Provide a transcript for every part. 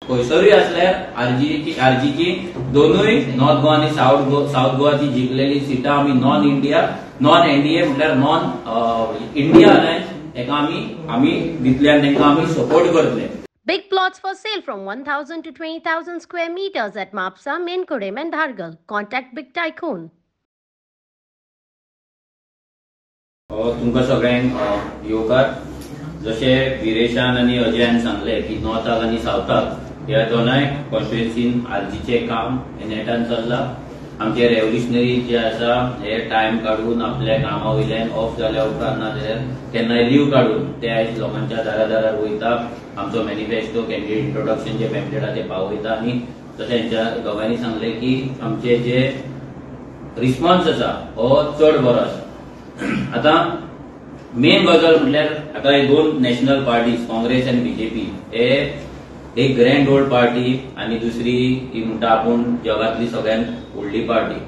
खंयसरूय असल्यार आरजीची दोनूय नॉर्थ गोवा आणि साऊथ गोवाची जिंकलेली सिटां आमी नॉन एनडीए म्हटल्यार नॉन इंडिया अलायन्स तेका आमी दितले आनी तेंका आमी सपोर्ट करतले. Big plots for sale from 1,000 to 20,000 square meters at Mapsa, Menkodem and Dhargal. Contact Big Tycoon. तुमकां सगळ्यांक येवकार. जशे विरेशान आनी अजयान सांगले की नॉर्थाक आनी सावथाक ह्या दोनाय कॉन्स्टिट्युएन्सीन आरजीचे काम नेटान चल्ला. आमचे रेव्होल्युशनरी जे आसा हे टायम काढून आपल्या कामा वयल्यान ऑफ जाल्या उपरांत ना जाल्यार केन्नाय लीव काढून ते आयज लोकांच्या दारादारार वयता. आमचो मॅनिफेस्टो कॅन्डिडेट इंट्रोडक्शन जे पॅम्पलेट ते पावयता आनी तशें तेंच्या दोगांनी सांगले की आमचे जे रिस्पॉन्स आसा हो चड बरो आसा. आतां मेन गजाल म्हटल्यार आतां हे दोन नॅशनल पार्टीज काँग्रेस आनी बीजेपी हे एक ग्रँड ओल्ड पार्टी आनी दुसरी ही म्हणटा आपूण जगातली सगळ्यात व्हडली पार्टी.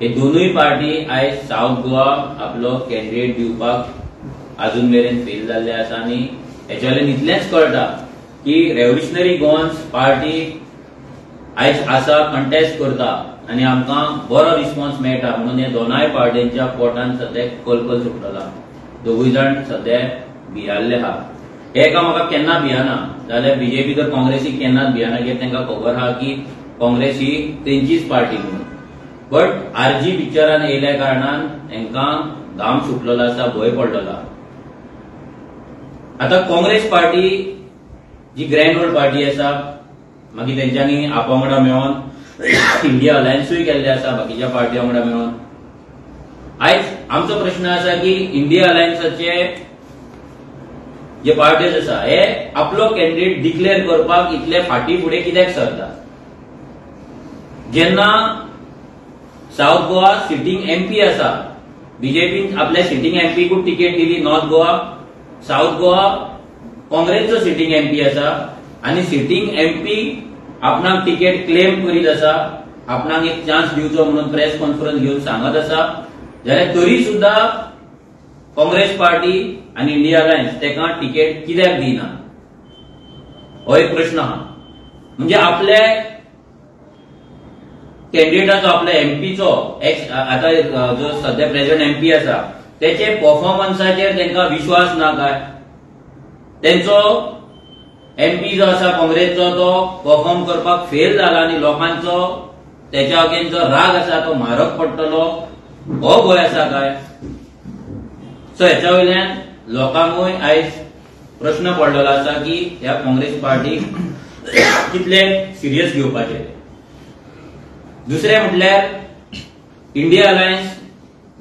हे दोनूय पार्टी आयज साऊथ गोवा आपलो कॅन्डिडेट दिवपाक अजून मेरेन फेल जाल्ले आसा आनी हेच्या वयल्यान इतलेंच कळटा की रेव्होल्युशनरी गोवन्स पार्टी आयज आसा कंटेस्ट करता आनी आमकां बरो रिस्पॉन्स मेळटा म्हणून हे दोनाय पार्टींच्या पोटान सद्या कलकल सुटलेला. दोगूय जाण सद्या भियाल्ले आहा. एका म्हाका केन्ना भियाना जाल्यार बीजेपी तर काँग्रेसीक केन्नाच भियाना कित्याक तांकां खबर आहा की काँग्रेस ही तेंचीच पार्टी म्हणून. बट आरजी पिक्चरान येयल्या कारणान तांकां घाम सुटलेलो आसा, भंय पडलेलो. आता काँग्रेस पार्टी जी ग्रँड ओल्ड पार्टी आसा मागीर तेंच्यांनी आपावांगडा मेळोन इंडिया अलायन्सूय केल्ले आसा बाकीच्या पार्टी वांगडा मेळोन. आयज आमचो प्रश्न आसा की इंडिया अलायन्साचे जे पार्टीज आसा हे आपलो कॅन्डिडेट डिक्लेअर करपाक इतले फाटी फुडें कित्याक सरता. जेन्ना साऊथ गोवा सिटींग एमपी आसा बीजेपीन आपल्या सिटींग एमपीकूच तिकेट दिली. नॉर्थ गोवा साऊथ गोवा काँग्रेसचो सिटींग एमपी आसा आनी सिटींग एमपी आपणाक तिकेट क्लेम करीत आसा, आपणाक एक चान्स दिवचो म्हणून प्रेस कॉन्फरन्स घेवन सांगत आसा. जाल्यार तरी सुद्धा काँग्रेस पार्टी आनी इंडिया अलायन्स तेका तिकेट कित्याक दिना हो एक प्रश्न आहा. म्हणजे आपल्या कॅन्डिडेटाचो आपल्या एमपीचो आता जो सध्या प्रेझिडंट एमपी आसा त्याचे परफॉर्मन्साचेर तांकां विश्वास ना काय. तेंचो एमपी जो आसा काँग्रेसचो तो परफॉर्म करपाक फेल जाला आनी लोकांचो त्याच्या अगेन जो राग आसा तो म्हारग पडटलो हो भंय आसा काय. सो हेच्या वयल्यान लोकांकूय आयज प्रश्न पडलेलो आसा की ह्या काँग्रेस पार्टीक कितले सिरियस घेवपाचे. दुसरे म्हटल्यार इंडिया अलायन्स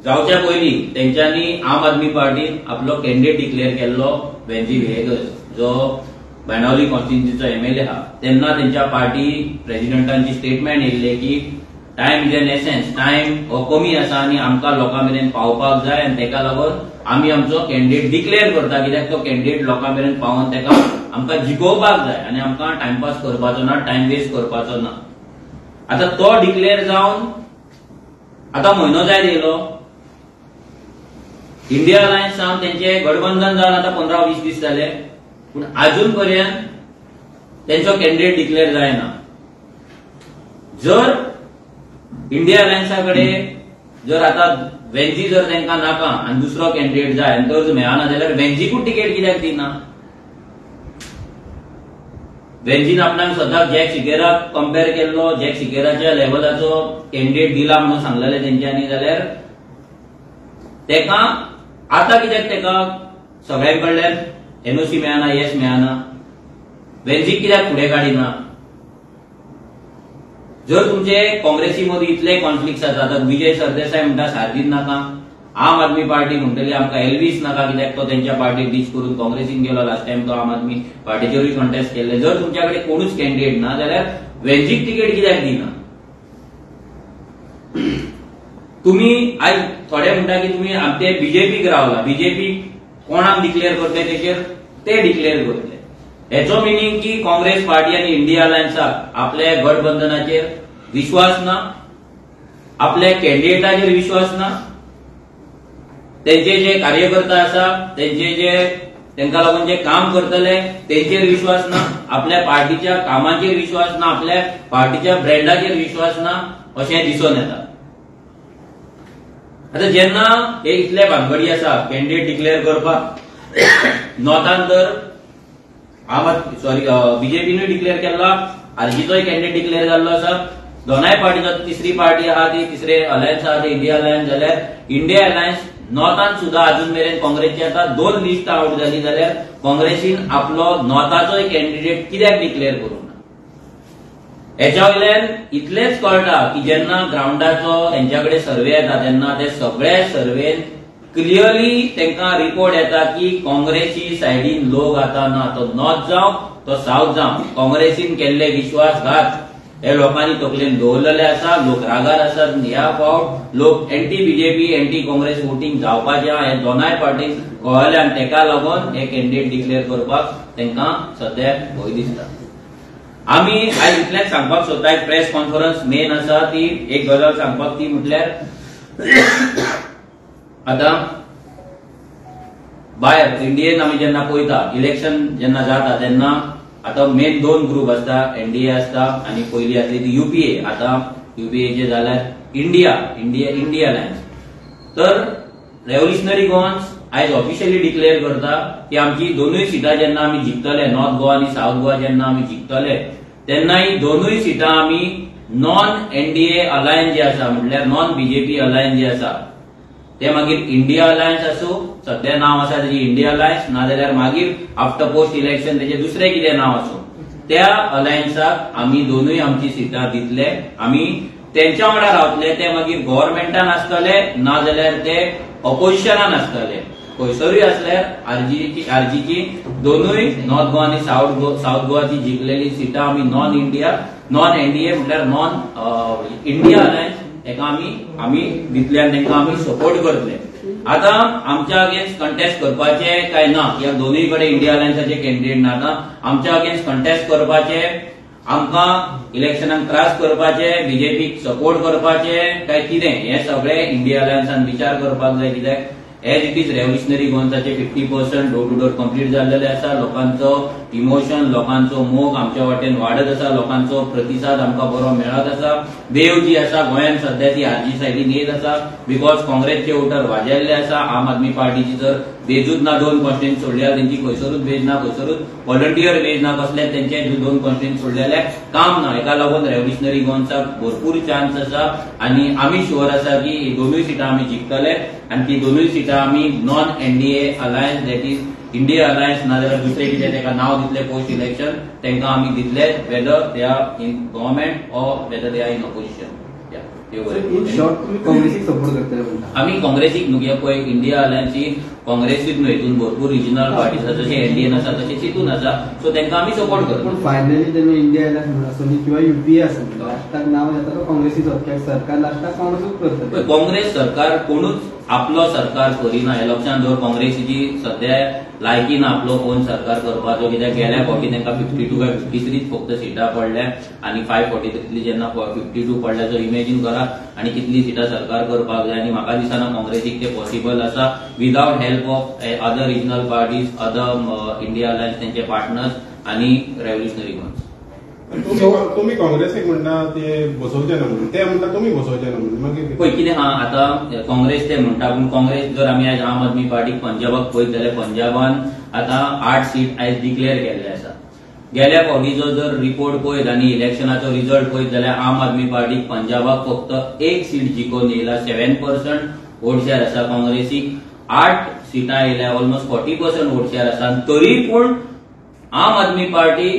जावच्या पयलीं तेंच्यांनी आम आदमी पार्टीन आपलो कॅन्डिडेट डिक्लेअर केल्लो वेंजी व्हिएगस जो बाणावली कॉन्स्टिट्युएन्सीचो एमएलए आहा. तेन्ना तेंच्या पार्टी प्रेसिडेंटांची स्टेटमेंट येयल्ले की time is an essence, time हो कमी आसा आनी आमकां लोकां मेरेन पावपाक जाय आनी तेका लागून आमी आमचो कॅन्डिडेट डिक्लेअर करता कित्याक तो कॅन्डिडेट लोकां मेरेन पावोन तेका आमकां जिखोवपाक जाय आनी आमकां टायमपास करपाचो ना, टायम वेस्ट करपाचो ना. आता तो डिक्लेअर जावन आता म्हयनो जायत येयलो. इंडिया अलायन्स जावन तेंचे गठबंधन जावन आता 15-20 दीस जाले पूण अजून पर्यंत तेंचो कॅन्डिडेट डिक्लेअर जायना. जर इंडिया अलायन्सा कडेन जर आता वेंजी जर तांकां नाका आनी दुसरो कॅन्डिडेट जाय आनी तो मेळना जाल्यार वेंजीकूच तिकेट कित्याक दिना. वेंजीन आपणाक सदां जॅक शिकेराक कंपेर केल्लो, जॅक शिकेराच्या लेवलाचो कॅन्डिडेट दिला म्हणून सांगलेले तेंच्यांनी. जाल्यार तेका आता कित्याक तेका सगळ्यां कडल्यान एनओसी मेळना, येस मेळना. वेंजीक कित्याक फुडें काडिना. जर तुमचे काँग्रेसी मदीं इतले कॉन्फ्लिक्ट्स जातात, विजय सरदेसाय म्हणटा सारदीत नाका, आम आदमी पार्टी म्हणटली आमकां एल्वीस नाका कित्याक तो तेंच्या पार्टीक डीच करून काँग्रेसीन गेलो. लास्ट टायम तो आम आदमी पार्टीचेरूय कॉन्टेस्ट केल्ले. जर तुमच्या कडेन कोणूच कॅन्डिडेट ना जाल्यार वेंजीक तिकेट कित्याक दिना. तुम्ही आयज थोडे म्हणटा की तुम्ही आमचे बीजेपीक रावला, बीजेपी कोणाक डिक्लेअर करते तेचेर ते डिक्लेअर करतले. हेचो मिनींग की काँग्रेस पार्टी आनी इंडिया अलायन्साक आपल्या गठबंधनाचेर विश्वास ना, आपल्या कॅन्डिडेटाचेर विश्वास ना, तेंचे जे कार्यकर्ता आसा तेंचे जे तांकां लागून जे काम करतले तेंचेर विश्वास ना, आपल्या पार्टीच्या कामाचेर विश्वास ना, आपल्या पार्टीच्या ब्रँडाचेर विश्वास ना अशें दिसून येता. आता जेन्ना हे इतले भानगडी आसा कॅन्डिडेट डिक्लेअर करपाक, नॉर्थान तर बीजेपीनूय डिक्लेअर केला, आरजीचोय कॅन्डिडेट डिक्लेअर जाल्लो आसा. दोनाय पार्टीचो तिसरी पार्टी आहा ती तिसरे अलायन्स आहा ते इंडिया अलायन्स, जाल्यार इंडिया अलायन्स नॉर्थान सुद्धा अजून मेरेन काँग्रेसची आता 2 लिस्ट आउट झाली, जाल्यार काँग्रेसीन आपलो नॉर्थाचोय कॅन्डिडेट कित्याक डिक्लेअर करूंक ना. हेच्या वयल्यान इतलेच कळटा की जेन्ना ग्राउंडाचो हेंच्याकडे सर्वे येता तेन्ना ते सगळे सर्वेन क्लियरली तांकां रिपोर्ट येता की काँग्रेसी सायडीन लोक आता ना, तो नॉर्थ जावं तो साऊथ जावं, काँग्रेसीन केल्ले विश्वासघात हे लोकांनी तकलेन दवरलेले आसा. लोक रागार आसात. ह्या फावट लोक anti BJP anti Congress voting जावपाचें हे दोनाय पार्टीक कळले आनी तेका लागून हे कॅन्डिडेट डिक्लेअर करपाक तांकां सद्याक भंय दिसता. आमी आयज इतलेंच सांगपाक सोदता, एक प्रेस कॉन्फरन्स मेन आसा ती एक गजाल सांगपाक, ती म्हटल्यार आता भायर इंडियेन आमी जेन्ना पळयता इलेक्शन जेन्ना जाता तेन्ना आता मेन 2 ग्रुप असता, एनडीए असता आणि पहिली असली ती युपीए. आता युपीएचे जाल्यार इंडिया अलायन्स. तर रेव्होल्युशनरी गोवन्स आयज ऑफिशियली डिक्लेअर करता की आमची दोनूय सिटां जेन्ना आमी जिखतले, नॉर्थ गोवा आणि साऊथ गोवा जेन्ना आमी जिखतले तेन्नाय दोनूय सिटां आमी नॉन एनडीए अलायन्स जे आसा, म्हटल्यार नॉन बीजेपी अलायन्स जे आसा ते मागीर इंडिया अलायन्स असो, सध्या नाव आसा तेजे इंडिया अलायन्स, नाजाल्यार मागीर आफ्टर पोस्ट इलेक्शन तेजे दुसरे कितें नाव असो, त्या अलायन्साक आमी दोनूय आमची सिटां दितले. आमी तेंच्या वांगडा रावतले, ते मागीर गव्हर्नमेंटान आसतले नाजाल्यार ते ऑपोजिशनान आसतले. खंयसरूय असल्यार आरजीची दोनूय नॉर्थ गोवा आणि साऊथ गोवाची जिखलेली सिटां आमी नॉन एनडीए म्हटल्यार नॉन इंडिया अलायन्स हेका आमी दितले आनी तांकां आमी सपोर्ट करतले. आता आमच्या अगेन्स्ट कंटेस्ट करपाचे काय ना, ह्या दोनूय कडेन इंडिया अलायन्साचे कॅन्डिडेट ना. आता आमच्या अगेन्स्ट कंटेस्ट करपाचे, आमकां इलेक्शनाक त्रास करपाचे, बीजेपीक सपोर्ट करपाचे काय कितें, हे सगळे इंडिया अलायन्सान विचार करपाक जाय. कित्याक एज इट इज रेव्होल्युशनरी गोवन्साचे 50% डोर टू डोर कंप्लीट जाल्लेले आसा. लोकांचो इमोशन, लोकांचो मोग आमच्या वाटेन वाडत आसा, लोकांचो प्रतिसाद आमकां बरो मेळत आसा. वेव जी आसा गोंयान सध्या ती आरजी सायडीन येत आसा, बिकॉज काँग्रेसचे वोटर वाजेल्ले आसा. आम आदमी पार्टीची जर बेजूच ना 2 कॉन्स्टिट्युएन्सी सोडल्या, तेंची खंयसरूच बेज ना, खंयसरूच व्हॉलंटियर बेज ना, कसले तेंचे 2 कॉन्स्टिट्युएन्सी सोडलेले काम ना. हेका लागून रेव्होल्युशनरी गोवन्साक भरपूर चान्स आसा आनी आमी शुअर आसा की ही दोनूय सिटां आमी जिखतले आनी ती दोनूय सिटां आमी non NDA alliance that is India alliance नाजाल्यार दुसरे कितें तेका नाव दितले पोस्ट इलेक्शन तांकां आमी दितले, whether they are in government or whether they are in opposition. आमी काँग्रेसीक न्हू पळय, इंडिया अलायन्स ही काँग्रेसीक न्हू, हितून भरपूर रिजनल पार्टीज आसा, जशे एनडीएन आसा तशेंच हितून आसा, सो तांकां आमी सपोर्ट करता. पण फायनली जेन्ना इंडिया अलायन्स आसली किंवा युपीए आसली, लास्टाक नाव येता तो काँग्रेसीचो, कित्याक सरकार लास्टाक काँग्रेसूच करता. काँग्रेस सरकार कोणूच आपलो सरकार करिना, हे लक्षांत दवर. काँग्रेसीची सध्या लायकी ना आपलो ओन सरकार करपाचो, कित्याक गेल्या फावटी तांकां 52 काय 53 फक्त सिटां पडल्या आनी 543 जेन्ना 52 पडल्या, सो इमेजीन करा आनी कितली सिटां सरकार करपाक जाय. आनी म्हाका दिसना काँग्रेसीक ते पॉसिबल आसा without help of other regional parties, other India alliance तेंचे पार्टनर्स आनी रेव्होल्युशनरी गोवन्स. तुम्ही काँग्रेसीक म्हणटा ते बसोवचे ना म्हणून, ते म्हणटा तुमी बसोवचे ना म्हणून, मागीर पळय कितें हा. आतां काँग्रेस ते म्हणटा, पूण काँग्रेस जर आमी आयज आम आदमी पार्टीक पंजाबाक पळयत जाल्यार पंजाबान आतां 8 सीट आयज डिक्लेअर केल्ले आसा. गेल्या फावटीचो जर रिपोर्ट पळयत आनी इलेक्शनाचो रिजल्ट पळयत जाल्यार आम आदमी पार्टीक पंजाबाक फक्त 1 सीट जिखून येयला. 7% वोट शेअर आसा. काँग्रेसीक 8 सिटां येयल्या, ऑलमोस्ट 40% वोट शेअर आसा. तरी पूण आम आदमी पार्टी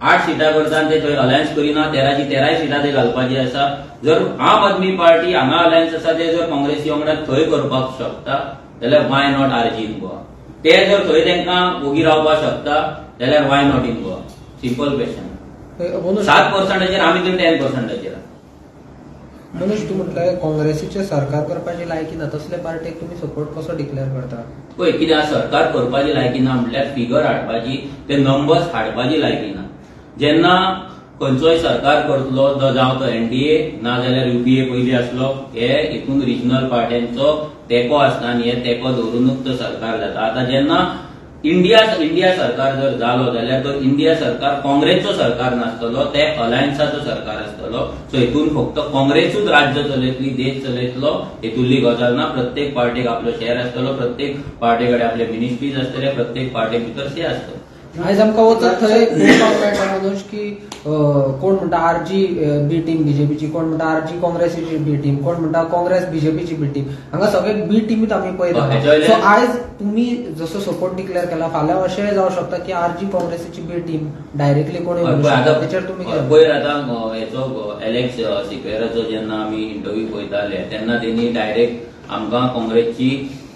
8 सिटां करता आनी ते थंय अलायन्स करिना, 13 सिटां ते घालपाची आसा. जर आम आदमी पार्टी हांगा अलायन्स आसा ते जर काँग्रेसी वांगडा थंय करपाक शकता जाल्यार why not RG in Goa. ते जर थंय तांकां ओगी रावपाक शकता जाल्यार why not in Goa. Simple question. 7%चेर आमी तर 10%चेर. मनीष, तू म्हटलं काँग्रेसीचे सरकार करपाची लायकी ना, तसले पार्टीक तुम्ही सपोर्ट कसो डिक्लेअर करता? पळय कित्याक सरकार करपाची लायकी ना म्हटल्यार फिगर हाडपाची, ते नंबर्स हाडपाची लायकी ना. जेन्ना खंयचोय सरकार करतलो, जावं तो एनडीए नाजाल्यार युपीए पयलीं आसलो, हे हितून रिजनल पार्ट्यांचो तेंको आसता आनी हे तेंको दवरूनच तो सरकार जाता. आतां जेन्ना इंडिया सरकार जर जालो जाल्यार तो इंडिया सरकार काँग्रेसचो सरकार नासतलो, ते अलायन्साचो सरकार आसतलो. सो हेतून फक्त काँग्रेसूच राज्य चलयतली, देश चलयतलो हेतुल्ली गजाल ना. प्रत्येक पार्टीक आपलो शेअर आसतलो, प्रत्येक पार्टी कडेन आपले मिनिस्ट्रीज आसतले, प्रत्येक पार्टी भितर से आसतलो. आयज आमकां वचत थंय पळोवपाक मेळटा मनोज की कोण म्हणटा आरजी बी टीम बीजेपीची, कोण म्हणटा आरजी काँग्रेसीची बी टीम, कोण म्हणटा काँग्रेस बीजेपीची बी टीम. हांगा सगळे बी टीमीत आमी पळयता. सो आयज तुमी जसो सपोर्ट डिक्लेअर केला, फाल्यां अशेंय जावं शकता की आरजी काँग्रेसीची बी टीम डायरेक्टली कोणी तेचेर तुमी पयर आतां हेचो एलेक्स सिक्वेराचो जेन्ना आमी इंटरव्यू पळयताले तेन्ना तेणी डायरेक्ट आमकां काँग्रेसची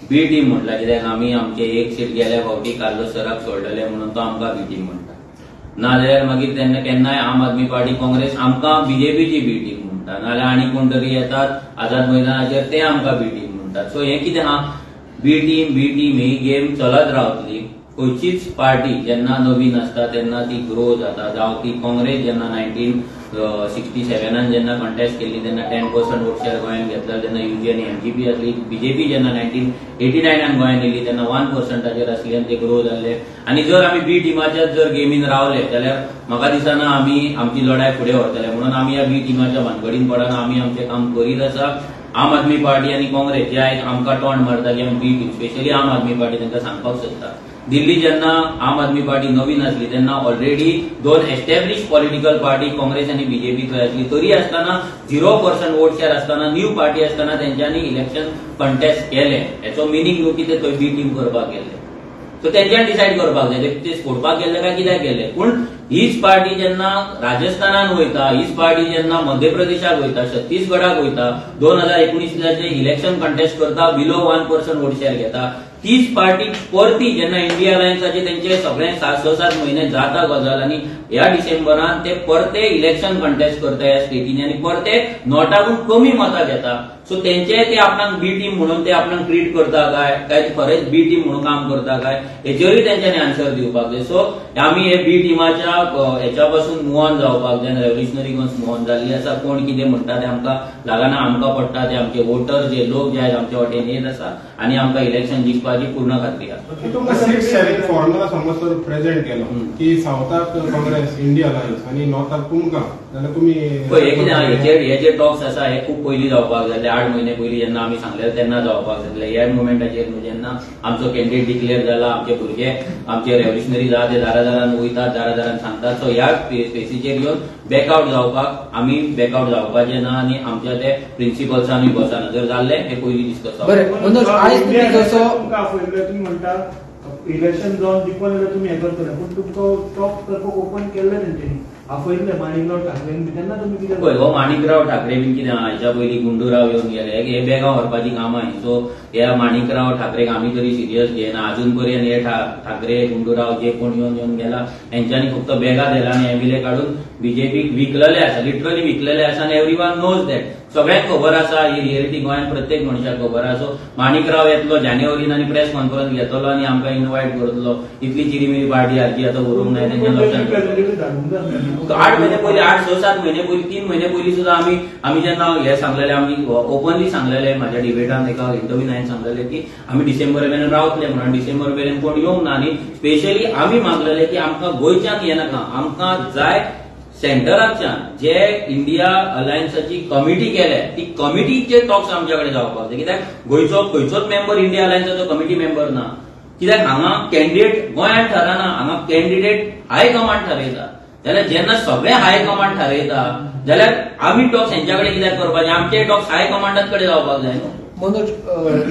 बी टीम म्हटला, कित्याक आमी आमचे एक सीट गेल्या फावटी कार्लोस सराक सोडलेले म्हणून तो आमकां बी टीम म्हणटा. नाजाल्यार मागीर तेन्ना केन्नाय आम आदमी पार्टी काँग्रेस आमकां बीजेपीची बी टीम म्हणटा, नाल्यार आनी कोण तरी येतात आझाद मैदानाचेर ते आमकां बी टीम म्हणटात. सो हें कितें आहा, बी टीम ही गेम चलत रावतली. खंयचीच पार्टी जेन्ना नवीन आसता तेन्ना ती ग्रो जाता. जावं ती काँग्रेस जेन्ना 1967 जेन्ना कंटेस्ट केल्ली तेन्ना 10% वोट शेअर गोंयांत घेतला, तेन्ना युजी आनी एमजीपी आसली. बीजेपी जेन्ना 1989 गोंयांत येयली तेन्ना 1% आसली आनी ते ग्रो जाल्ले. आनी जर आमी बी टीमाच्याच जर गेमीन रावले जाल्यार म्हाका दिसना आमी आमची लढाय फुडें व्हरतले. म्हणून आमी ह्या बी टीमाच्या भानगडीन पडना, आमी आमचें काम करीत आसा. आम आदमी पार्टी आनी काँग्रेस जे आयज आमकां टोंड मारता की आमी बी टीम, स्पेशली आम आदमी पार्टी तांकां सांगपाक सोदता. दिल्ली जेन्ना आम आदमी पार्टी नवीन आसली तेन्ना already 2 establish political party Congress आनी बीजेपी थंय आसली. तरी आसतना 0% वोट शेअर आसतना, न्यू पार्टी आसतना तेंच्यांनी इलेक्शन कंटेस्ट केले. हेचो मिनींग न्हू की ते थंय बी टीम करपाक गेले. सो तेंच्यांनी डिसायड करपाक जाय ते सोडपाक गेले काय कित्याक गेले. पूण हीच पार्टी जेन्ना राजस्थानात वयता, हीच पार्टी जेन्ना मध्य प्रदेशाक वयता, छत्तीसगडाक वयता, 2019 इलेक्शन कंटेस्ट करता, बिलो 1% वोट शेअर घेता, तीच पार्टी परती जेन्ना इंडिया अलायन्साचे तेंचे सगळे 6-7 महिने जाता गजाल आनी ह्या डिसेंबरान ते परते इलेक्शन कंटेस्ट करता ह्या स्टेटीनी आनी परते नोटाकून कमी मतां घेता. सो तेंचे ते आपणाक बी टीम म्हणून ते आपणाक ट्रीट करता काय खरेंच बी टीम म्हणून काम करता काय, हेचेरूय तेंच्यांनी आन्सर दिवपाक जाय. सो आमी हे बी टीमाच्या हेच्या पासून मूव ऑन जावपाक जाय. रेव्होल्युशनरी गन्स मूव ऑन जाल्ली आसा. कोण कितें म्हणटा ते आमकां लागना, आमकां पडटा ते आमचे वोटर जे लोक जे आहेत आमच्या वाटेन येत आसा आनी आमकां इलेक्शन जिखपाची पूर्ण खात्री आसा. तुमकां सीट शेअरिंग फॉर्म्युला समज जर प्रेझेंट केलो की सावथाक काँग्रेस इंडिया अलायन्स आनी नॉर्थाक तुमकां, जाल्यार तुमी हे टॉक्स आसा हे खूब पयलीं जावपाक जाय. 8 महिने पयलीं जेन्ना आमी सांगलेलें तेन्ना जावपाक जाय. ह्या मुमेंटाचेर जेन्ना आमचो कॅन्डिडेट डिक्लेअर जाला, आमचे भुरगे आमचे रेव्होल्युशनरी जाता ते दारादारान वयतात, दारादारान सांगतात. सो ह्या स्पेसीचेर येवन बॅकआउट जावपाक आमी बॅकआउट जावपाचें ना आनी आमच्या ते प्रिन्सिपल्सान आमी बसना. जर जाल्लें हे पयलीं डिस्कस तुम्ही म्हणटा इलेक्शन जावन जिखून जाल्यार तुमी हें करतले, पूण तुमकां टॉप करपाक ओपन केल्ले तेंच्यांनी आपयल्ले माणिकराव ठाकरेन बी, तेन्ना तुमी कितें पळय हो माणिकराव ठाकरे बीन कितें आहा, हेच्या पयलीं गुंडूराव येवन गेले, हे बेगांव व्हरपाची कामां. सो ह्या माणिकराव ठाकरेक आमी तरी सिरियस घेयना अजून पर्यंत. हे ठाकरे गुंडूराव जे कोण येवन गेला हेंच्यांनी फक्त बेगा दिला आनी एमएलए काडून बीजेपीक विकलेले आसा, लिटरली विकलेले आसा. आनी एव्हरीवन नोज दॅट, सगळ्यांक खबर आसा ही रियलिटी गोंयांत प्रत्येक मनशाक खबर आसा. सो माणिकराव येतलो जानेवारीन आनी प्रेस कॉन्फरन्स घेतलो आनी आमकां इन्वायट करतलो. इतली चिरीमिरी पार्टी हाची आतां उरूंक नाय तेंच्या लक्षांत. 8 महिने पयलीं, 8-6-7 महिने पयलीं, 3 महिने पयलीं सुद्दां आमी जेन्ना हे सांगलेले, आमी ओपनली सांगलेले म्हाज्या डिबेटान एका इंटरव्यून हांवें सांगलेले की आमी डिसेंबर मेरेन रावतले म्हणून. डिसेंबर मेरेन कोण येवंक ना आनी स्पेशली आमी मागलेले की आमकां गोंयच्यान ये नाका, आमकां जाय सेंटराच्यान जे इंडिया अलायन्साची कमिटी केल्या ती कमिटीचे टॉक्स आमच्या कडेन जावपाक जाय. कित्याक गोंयचो खंयचोच मेंबर इंडिया अलायन्साचो कमिटी मेंबर ना. कित्याक हांगा कॅन्डिडेट गोंयांत थाराना, हांगा कॅन्डिडेट हाय कमांड थारयता. जाल्यार जेन्ना सगळे हाय कमांड थारयता जाल्यार आमी टॉक्स हेंच्या कडेन कित्याक करपाचे, आमचे टॉक्स हाय कमांडात कडेन जावपाक जाय न्हू. मनोज,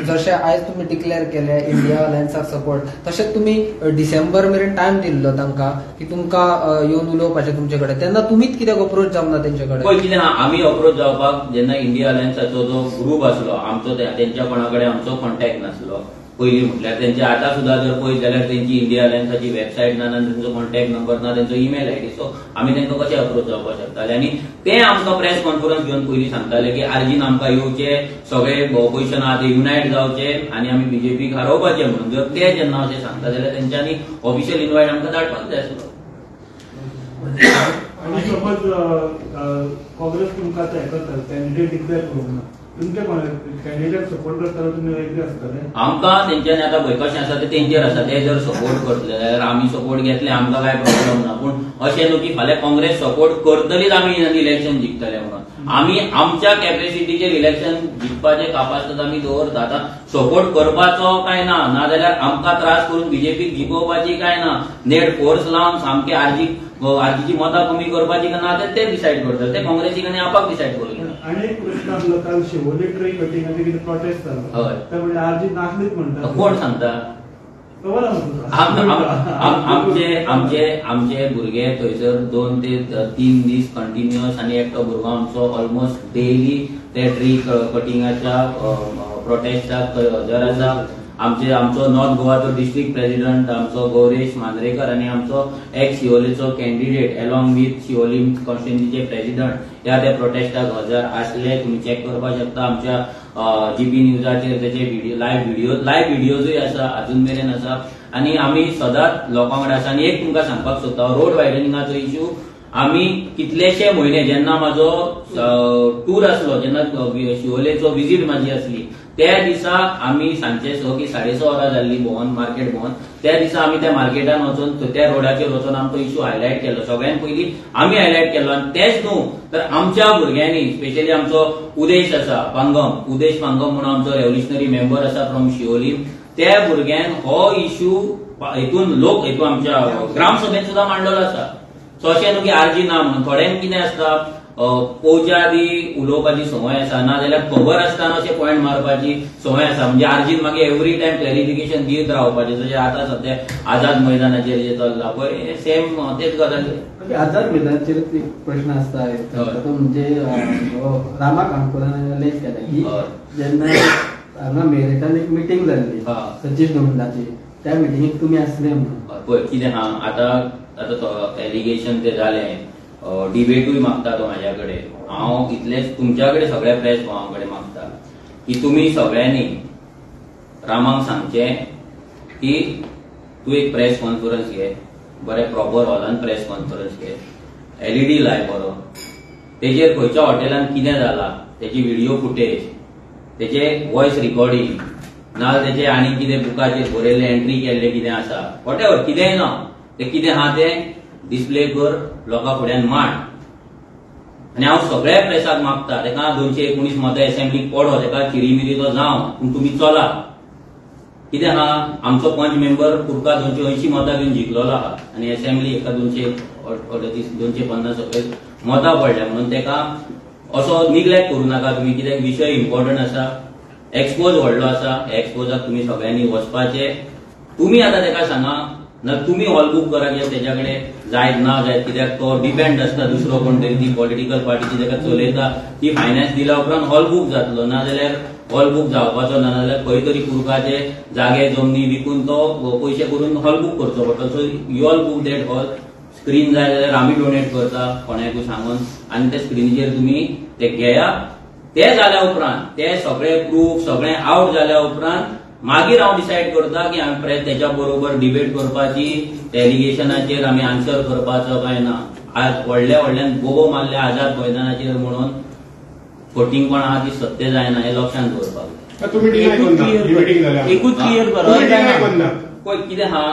जशें आयज तुमी डिक्लेअर केले इंडिया अलायन्साक सपोर्ट, तशेंच तुमी डिसेंबर मेरेन टायम दिल्लो तांकां की तुमकां येवन उलोवपाचें तुमचे कडेन, तेन्ना तुमीच कित्याक अप्रोच जावना तेंचे कडेन? पळय कितें आमी अप्रोच जावपाक जेन्ना इंडिया अलायन्साचो जो ग्रूप आसलो आमचो, तेंच्या कोणा कडेन आमचो कॉन्टॅक्ट नासलो पयलीं म्हटल्यार. तेंचे आतां सुद्दां जर पळयत जाल्यार तेंची इंडिया अलायन्साची वेबसायट ना, तेंचो कॉन्टॅक्ट नंबर ना, तेंचो ईमेल आयडी. सो आमी तेंकां कशें अप्रोच जावपाक शकताले. आनी ते आमकां प्रेस कॉन्फरन्स घेवन पयलीं सांगताले की आर्जीन आमकां येवचे, सगळे ऑपोजिशन आहा ते युनायट जावचे आनी आमी बीजेपीक हारोवपाचे म्हणून. जर ते जेन्ना अशें सांगता जाल्यार तेंच्यांनी ऑफिशियल इन्वायट आमकां धाडपाक जाय आसलो. आनी सपोज काँग्रेस तुमकां आतां हें करता, कॅन्डिडेट डिक्लेअर करूंक ना, तुमच्या कॅन्डिडेट सपोर्ट करताना तुम्ही वेगळे असतले आमकां तेंच्यांनी आतां पळय कशें आसा तें तेंचेर आसा, ते जर सपोर्ट करतले जाल्यार आमी सपोर्ट घेतले, आमकां काय प्रॉब्लम ना. पूण अशें न्हू की फाल्यां काँग्रेस सपोर्ट करतलीच आमी इलेक्शन जिखतले म्हणून. आमी आमच्या कॅपेसिटीचेर इलेक्शन जिखपाचे कापासीत आमी दवरता. आतां सपोर्ट करपाचो काय ना, नाजाल्यार आमकां त्रास करून बीजेपीक जिखोवपाची काय ना, नेट फोर्स लावन सामके आरजीची मतां कमी करपाची काय ना ते डिसायड करतात. ते काँग्रेसीक आनी आपाक डिसायड करूंक जाय. आणि एक प्रश्न असलो काल शिवोले ट्री कटिंगाचे कितें प्रोटेस्ट जालो, हय. त्या म्हणजे आरजी नासलीच म्हणटा, कोण सांगता? खबर आसा आमचे भुरगे थंयसर 2 ते 3 दीस कंटिन्युअस आनी एकटो भुरगो आमचो ऑलमोस्ट डेली ते ट्री कटिंगाच्या प्रोटेस्टाक हजर आसा. आमचो नॉर्थ गोवाचो डिस्ट्रिक्ट प्रेसिडेंट आमचो गौरेश मांद्रेकर आणि आमचो एक्स शिवोलेचो कॅन्डिडेट अलॉंग विथ शिवोली कॉन्स्टिट्युएन्सीचे प्रेसिडेंट ह्या त्या प्रोटेस्टाक हजर आसले. तुम्ही चेक करपाक शकता आमच्या जीपी न्यूजाचेर त्याचे लायव्ह व्हिडिओजूय आसा, अजून मेरेन आसा. आणि आमी सदांच लोकां कडेन आसा. आणि एक तुमकां सांगपाक सोदता, रोड वायडनिंगाचो इश्यू आमी कितलेशे म्हयने जेन्ना म्हाजो टूर आसलो, जेन्ना शिवोलेचो विजीट म्हाजी आसली, त्या दिसा आमी सांजचे 6 की 6:30 वरां जाल्ली भोवन मार्केट भोवन. त्या दिसा आमी त्या मार्केटान वचून त्या रोडाचेर वचून आमचो इश्यू हायलायट केलो. सगळ्यान पयलीं आमी हायलायट केलो. आनी तेच न्हू तर आमच्या भुरग्यांनी, स्पेशली आमचो उदेश आसा पांगम, उदेश पांगम म्हणून आमचो रेव्होल्युशनरी मेंबर आसा फ्रॉम शिवोली, त्या भुरग्यान हो इश्यू हितून आमच्या ग्रामसभेत सुद्धा मांडलेलो आसा. सो अशें न्हू की आरजी ना म्हणून. थोड्यांक कितें आसता, पोवच्या आदी उलोवपाची संवय आसा, नाजाल्यार खबर आसतना अशें पॉयंट मारपाची संवय आसा. म्हणजे आरजीन मागीर एवरी टायम क्लॅरिफिकेशन दित रावपाचें. जशें आतां सध्या आझाद मैदानाचेर जे चल्ला पळय, सेम तेच गजाल. आझाद मैदानाचेर एक प्रश्न आसता, म्हणजे रामा काणकोरान लेख केला की जेन्ना हांगा मेरठान एक मिटींग जाल्ली सतीश धोंडाची, त्या मिटिंगेक तुमी आसले म्हणून. पळय कितें आतां तो एलिगेशन ते जालें, डिबेटूय मागता तो म्हाज्या कडेन. हांव इतलेंच तुमच्या कडेन सगळ्या प्रेस भावां कडेन मागता की तुमी सगळ्यांनी रामाक सांगचें की तूं एक प्रेस कॉन्फरन्स घे, बरें प्रॉपर हॉलान प्रेस कॉन्फरन्स घे, LED लाय बरो, तेजेर खंयच्या हॉटेलान कितें जालां तेची व्हिडिओ फुटेज, तेचे वॉयस रिकॉर्डिंग, नाजाल्यार तेचे आनी कितें बुकाचेर बरयल्लें एंट्री केल्लें कितें आसा, वॉटेवर कितेंय ना, तें कितें आहा तें डिस्प्ले कर, लोकां फुड्यान मांड. आनी हांव सगळ्या प्रेसाक मागता, तेका 219 मतां एसेंब्लीक पडो, तेका चिरीमिरी तो जावं, पूण तुमी चला. कितें आहा, आमचो पंच मेंबर पुरका 280 मतां घेवन जिखलेलो आहा आनी एसेंब्ली एका 250 सकयल मतां पडल्या. म्हणून तेका असो निग्लेक्ट करूं नाका तुमी, कित्याक विशय इम्पॉर्टंट आसा, एक्सपोज व्हडलो आसा. एक्सपोजाक तुमी सगळ्यांनी वचपाचें. तुमी आतां तेका सांगा ना, तुमी हॉल बूक करा कित्याक तेच्या कडेन जायत ना जायत, कित्याक तो डिपेंड आसता दुसरो कोण तरी ती पॉलिटिकल पार्टी तेका चलयता ती फायनान्स दिल्या उपरांत हॉल बूक जातलो, नाजाल्यार हॉल बूक जावपाचो ना, नाजाल्यार खंय तरी कुर्काचे जागे जमनी विकून तो पयशे करून हॉल बूक करचो पडटलो. So you all book that hall. Screen जाय जाल्यार आमी डोनेट करता कोणाकूय सांगून, आनी त्या स्क्रीनीचेर तुमी ते घेया. ते जाल्या उपरांत ते सगळे प्रूफ सगळे आउट जाल्या उपरांत मागीर हांव डिसायड करता की हांवें तेच्या बरोबर डिबेट करपाची, एलिगेशनाचेर आमी आन्सर करपाचो काय ना. आज व्हडल्यान बोबो मारल्या आझाद मैदानाचेर म्हणून फटींगपण आहा ती सत्य जायना हें लक्षांत दवरपाक. एकूच क्लियर करा. पळय कितें आहा,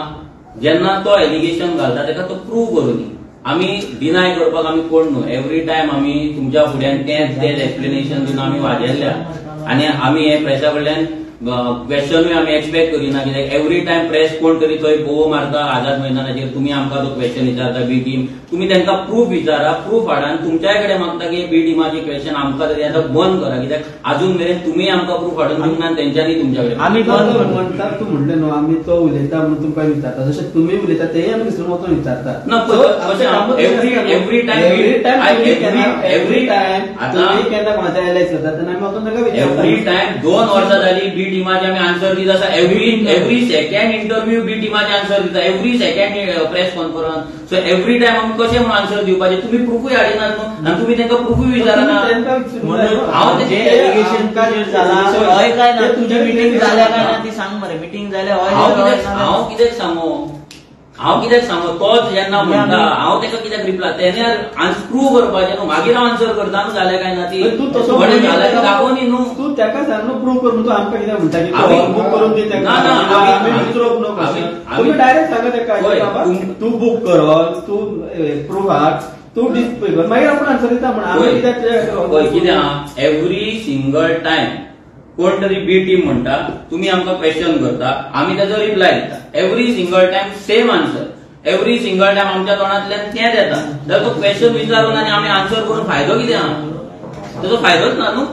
जेन्ना तो एलिगेशन घालता तेका तो प्रूव करूनी. आमी डिनाय करपाक आमी कोण न्हू. एवरी टायम आमी तुमच्या फुड्यान तेच एक्सप्लेनेशन दिवन आमी वाजेल्ल्या. आनी आमी हे प्रेसा कडल्यान क्वेश्चनूय आमी एक्सपेक्ट करिना, कित्याक एवरी टायम प्रेस कोण तरी थंय बोवो मारता आझाद मैदानाचेर, तुमी आमकां तो क्वेश्चन विचारता बी टीम, तुमी तांकां प्रूफ विचारा. प्रूफ हाडा आनी तुमच्याय कडेन मागता की बी टीमाचे क्वेश्चन आमकां तरी आतां बंद करा, कित्याक अजून मेरेन तुमी आमकां प्रूफ हाडून दिवंक ना, तेंच्यांनी तुमच्या कडेन आमी म्हणटा. तूं म्हणलें न्हू आमी तो उलयता म्हणून तुमकां विचारता, जशें तुमी उलयता तेय आमी दुसरो वचून विचारता. एवरी टायम केन्ना कोणाच्या एलायच करता तेन्ना आमी वचून ताका विचारता. एवरी टायम 2 वर्सां जाली बी टीमाचे आमी आन्सर दिता आसा. एवरी सेकंड इंटरव्यू बी टीमाचे आन्सर दिता, every second press conference. So every time आमी कशें म्हणून आन्सर दिवपाचे. तुमी प्रूफूय हाडिनात न्हू, आनी तुमी तांकां प्रूफूय विचारना. हांव जे एलिगेशन जाला हय काय ना, तुजी मिटींग जाल्या काय ना ती सांग मरे. मिटींग जाल्या हय, हांव कितें सांगू. हांव कित्याक सांगू तोच जेन्ना म्हणटा हांव ताका कित्याक रिप्लाय तेणे प्रूव करपाचें न्हू मागीर हांव आन्सर करता न्हू जालें काय ना ती तू तसो जाल्यार दाखोवनी न्हू तू ताका सांग न्हू प्रूव कर तू आमकां कित्याक म्हणटा की आमी- बुक करून दी ताका ना, ना, आमी दुसरो नको तुम्ही डायरेक्ट सांगा ताका होय, बाबा तुम- तू बुक कर तू प्रूफ हाड तू डिस्प्ले कर मागीर आपण आन्सर दिता म्हण आमी होय, कित्याक एवरी सिंगल टाइम कोण तरी बी टीम म्हणटा तुम्ही आमकां क्वेश्चन करता आमी ताचो रिप्लाय दिता every single time same answer every single time आमच्या तोंडांतल्यान तें येता जाल्यार तो क्वेश्चन विचारून आनी आमी आन्सर करून फायदो कितें आहा ताचो फायदोच ना न्हू